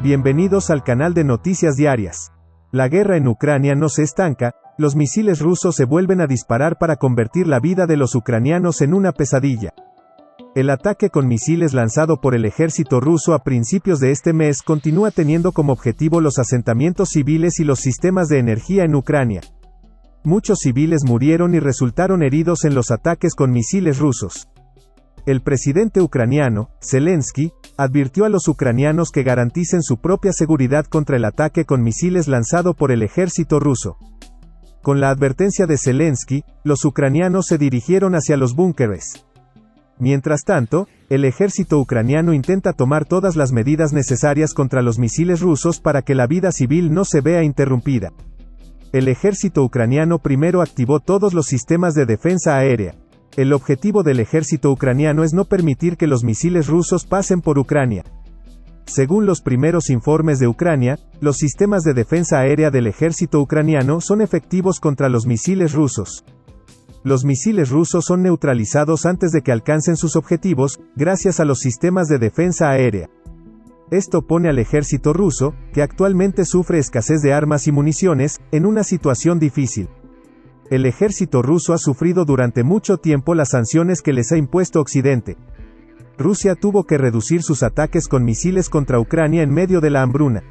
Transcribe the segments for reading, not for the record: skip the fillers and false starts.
Bienvenidos al canal de Noticias Diarias. La guerra en Ucrania no se estanca, los misiles rusos se vuelven a disparar para convertir la vida de los ucranianos en una pesadilla. El ataque con misiles lanzado por el ejército ruso a principios de este mes continúa teniendo como objetivo los asentamientos civiles y los sistemas de energía en Ucrania. Muchos civiles murieron y resultaron heridos en los ataques con misiles rusos. El presidente ucraniano, Zelensky, advirtió a los ucranianos que garanticen su propia seguridad contra el ataque con misiles lanzado por el ejército ruso. Con la advertencia de Zelensky, los ucranianos se dirigieron hacia los búnkeres. Mientras tanto, el ejército ucraniano intenta tomar todas las medidas necesarias contra los misiles rusos para que la vida civil no se vea interrumpida. El ejército ucraniano primero activó todos los sistemas de defensa aérea. El objetivo del ejército ucraniano es no permitir que los misiles rusos pasen por Ucrania. Según los primeros informes de Ucrania, los sistemas de defensa aérea del ejército ucraniano son efectivos contra los misiles rusos. Los misiles rusos son neutralizados antes de que alcancen sus objetivos, gracias a los sistemas de defensa aérea. Esto pone al ejército ruso, que actualmente sufre escasez de armas y municiones, en una situación difícil. El ejército ruso ha sufrido durante mucho tiempo las sanciones que les ha impuesto Occidente. Rusia tuvo que reducir sus ataques con misiles contra Ucrania en medio de la hambruna.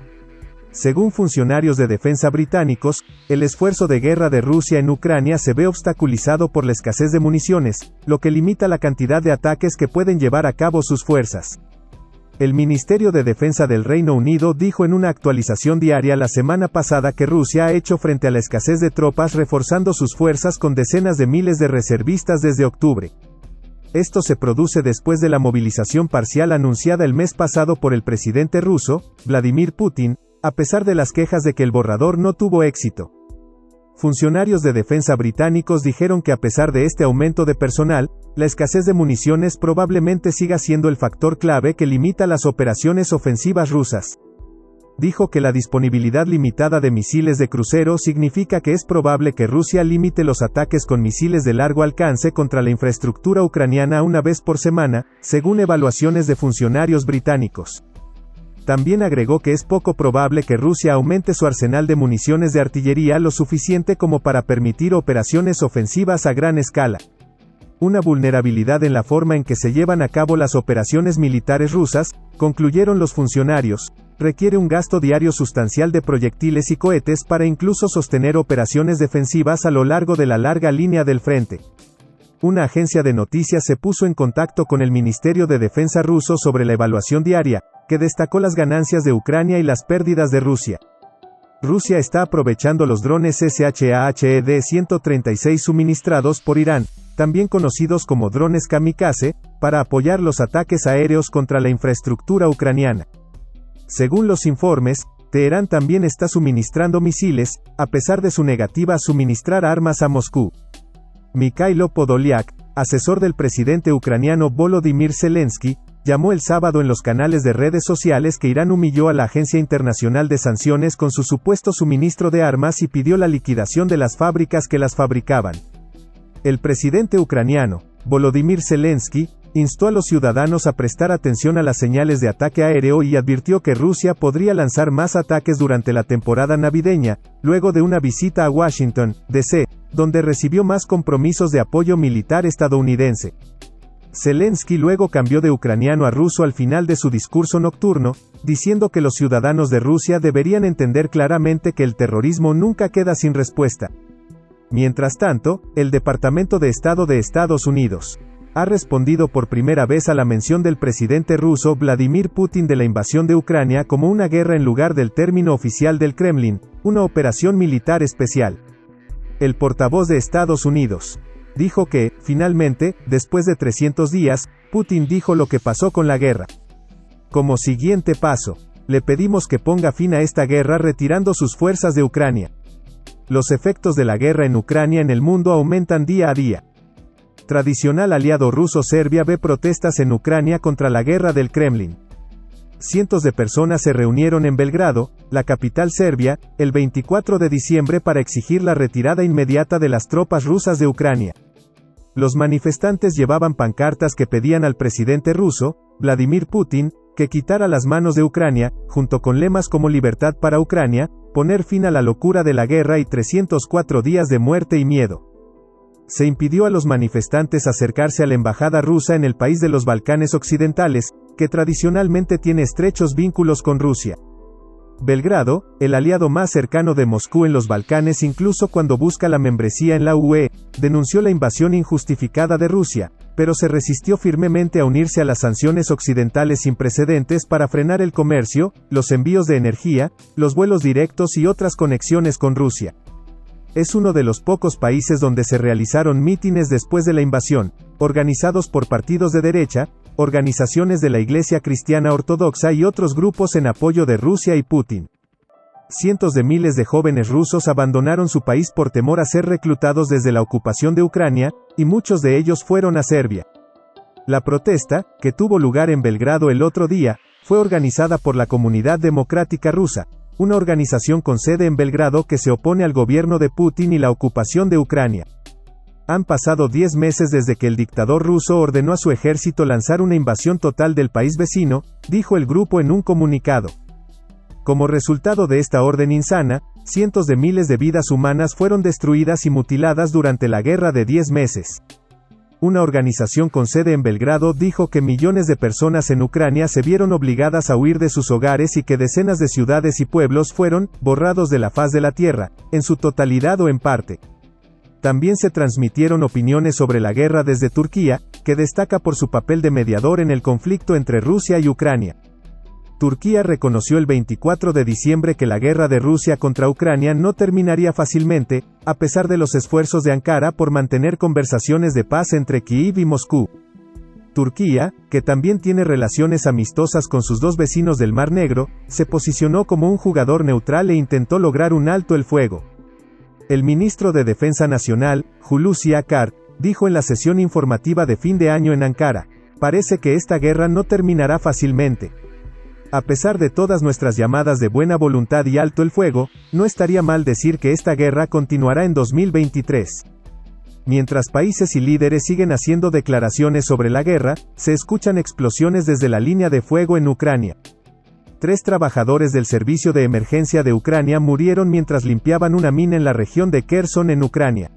Según funcionarios de defensa británicos, el esfuerzo de guerra de Rusia en Ucrania se ve obstaculizado por la escasez de municiones, lo que limita la cantidad de ataques que pueden llevar a cabo sus fuerzas. El Ministerio de Defensa del Reino Unido dijo en una actualización diaria la semana pasada que Rusia ha hecho frente a la escasez de tropas reforzando sus fuerzas con decenas de miles de reservistas desde octubre. Esto se produce después de la movilización parcial anunciada el mes pasado por el presidente ruso, Vladimir Putin, a pesar de las quejas de que el borrador no tuvo éxito. Funcionarios de defensa británicos dijeron que a pesar de este aumento de personal, la escasez de municiones probablemente siga siendo el factor clave que limita las operaciones ofensivas rusas. Dijo que la disponibilidad limitada de misiles de crucero significa que es probable que Rusia limite los ataques con misiles de largo alcance contra la infraestructura ucraniana una vez por semana, según evaluaciones de funcionarios británicos. También agregó que es poco probable que Rusia aumente su arsenal de municiones de artillería lo suficiente como para permitir operaciones ofensivas a gran escala. Una vulnerabilidad en la forma en que se llevan a cabo las operaciones militares rusas, concluyeron los funcionarios, requiere un gasto diario sustancial de proyectiles y cohetes para incluso sostener operaciones defensivas a lo largo de la larga línea del frente. Una agencia de noticias se puso en contacto con el Ministerio de Defensa ruso sobre la evaluación diaria, que destacó las ganancias de Ucrania y las pérdidas de Rusia. Rusia está aprovechando los drones Shahed-136 suministrados por Irán, también conocidos como drones kamikaze, para apoyar los ataques aéreos contra la infraestructura ucraniana. Según los informes, Teherán también está suministrando misiles, a pesar de su negativa a suministrar armas a Moscú. Mikhailo Podolyak, asesor del presidente ucraniano Volodymyr Zelensky, llamó el sábado en los canales de redes sociales que Irán humilló a la Agencia Internacional de Sanciones con su supuesto suministro de armas y pidió la liquidación de las fábricas que las fabricaban. El presidente ucraniano, Volodymyr Zelensky, instó a los ciudadanos a prestar atención a las señales de ataque aéreo y advirtió que Rusia podría lanzar más ataques durante la temporada navideña, luego de una visita a Washington, D.C., donde recibió más compromisos de apoyo militar estadounidense. Zelensky luego cambió de ucraniano a ruso al final de su discurso nocturno, diciendo que los ciudadanos de Rusia deberían entender claramente que el terrorismo nunca queda sin respuesta. Mientras tanto, el Departamento de Estado de Estados Unidos ha respondido por primera vez a la mención del presidente ruso Vladimir Putin de la invasión de Ucrania como una guerra en lugar del término oficial del Kremlin, una operación militar especial. El portavoz de Estados Unidos dijo que, finalmente, después de 300 días, Putin dijo lo que pasó con la guerra. Como siguiente paso, le pedimos que ponga fin a esta guerra retirando sus fuerzas de Ucrania. Los efectos de la guerra en Ucrania en el mundo aumentan día a día. Tradicional aliado ruso Serbia ve protestas en Ucrania contra la guerra del Kremlin. Cientos de personas se reunieron en Belgrado, la capital serbia, el 24 de diciembre para exigir la retirada inmediata de las tropas rusas de Ucrania. Los manifestantes llevaban pancartas que pedían al presidente ruso, Vladimir Putin, que quitara las manos de Ucrania, junto con lemas como Libertad para Ucrania, poner fin a la locura de la guerra y 304 días de muerte y miedo. Se impidió a los manifestantes acercarse a la embajada rusa en el país de los Balcanes Occidentales, que tradicionalmente tiene estrechos vínculos con Rusia. Belgrado, el aliado más cercano de Moscú en los Balcanes incluso cuando busca la membresía en la UE, denunció la invasión injustificada de Rusia, pero se resistió firmemente a unirse a las sanciones occidentales sin precedentes para frenar el comercio, los envíos de energía, los vuelos directos y otras conexiones con Rusia. Es uno de los pocos países donde se realizaron mítines después de la invasión, organizados por partidos de derecha, organizaciones de la Iglesia Cristiana Ortodoxa y otros grupos en apoyo de Rusia y Putin. Cientos de miles de jóvenes rusos abandonaron su país por temor a ser reclutados desde la ocupación de Ucrania, y muchos de ellos fueron a Serbia. La protesta, que tuvo lugar en Belgrado el otro día, fue organizada por la Comunidad Democrática Rusa, una organización con sede en Belgrado que se opone al gobierno de Putin y la ocupación de Ucrania. Han pasado 10 meses desde que el dictador ruso ordenó a su ejército lanzar una invasión total del país vecino, dijo el grupo en un comunicado. Como resultado de esta orden insana, cientos de miles de vidas humanas fueron destruidas y mutiladas durante la guerra de 10 meses. Una organización con sede en Belgrado dijo que millones de personas en Ucrania se vieron obligadas a huir de sus hogares y que decenas de ciudades y pueblos fueron borrados de la faz de la tierra, en su totalidad o en parte. También se transmitieron opiniones sobre la guerra desde Turquía, que destaca por su papel de mediador en el conflicto entre Rusia y Ucrania. Turquía reconoció el 24 de diciembre que la guerra de Rusia contra Ucrania no terminaría fácilmente, a pesar de los esfuerzos de Ankara por mantener conversaciones de paz entre Kiev y Moscú. Turquía, que también tiene relaciones amistosas con sus dos vecinos del Mar Negro, se posicionó como un jugador neutral e intentó lograr un alto el fuego. El ministro de Defensa Nacional, Hulusi Akar, dijo en la sesión informativa de fin de año en Ankara: "Parece que esta guerra no terminará fácilmente. A pesar de todas nuestras llamadas de buena voluntad y alto el fuego, no estaría mal decir que esta guerra continuará en 2023. Mientras países y líderes siguen haciendo declaraciones sobre la guerra, se escuchan explosiones desde la línea de fuego en Ucrania. 3 trabajadores del servicio de emergencia de Ucrania murieron mientras limpiaban una mina en la región de Kherson en Ucrania.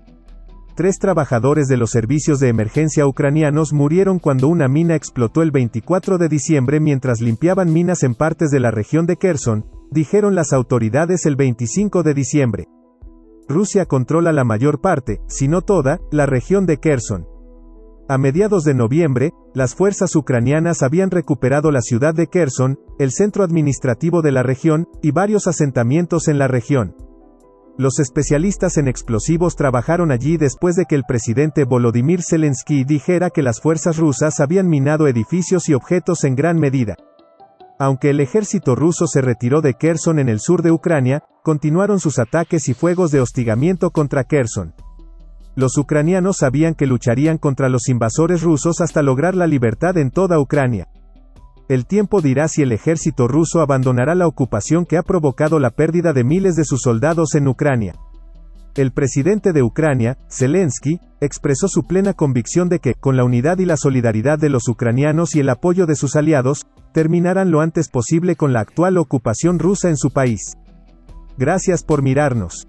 3 trabajadores de los servicios de emergencia ucranianos murieron cuando una mina explotó el 24 de diciembre mientras limpiaban minas en partes de la región de Kherson, dijeron las autoridades el 25 de diciembre. Rusia controla la mayor parte, si no toda, la región de Kherson. A mediados de noviembre, las fuerzas ucranianas habían recuperado la ciudad de Kherson, el centro administrativo de la región, y varios asentamientos en la región. Los especialistas en explosivos trabajaron allí después de que el presidente Volodymyr Zelensky dijera que las fuerzas rusas habían minado edificios y objetos en gran medida. Aunque el ejército ruso se retiró de Kherson en el sur de Ucrania, continuaron sus ataques y fuegos de hostigamiento contra Kherson. Los ucranianos sabían que lucharían contra los invasores rusos hasta lograr la libertad en toda Ucrania. El tiempo dirá si el ejército ruso abandonará la ocupación que ha provocado la pérdida de miles de sus soldados en Ucrania. El presidente de Ucrania, Zelensky, expresó su plena convicción de que, con la unidad y la solidaridad de los ucranianos y el apoyo de sus aliados, terminarán lo antes posible con la actual ocupación rusa en su país. Gracias por mirarnos.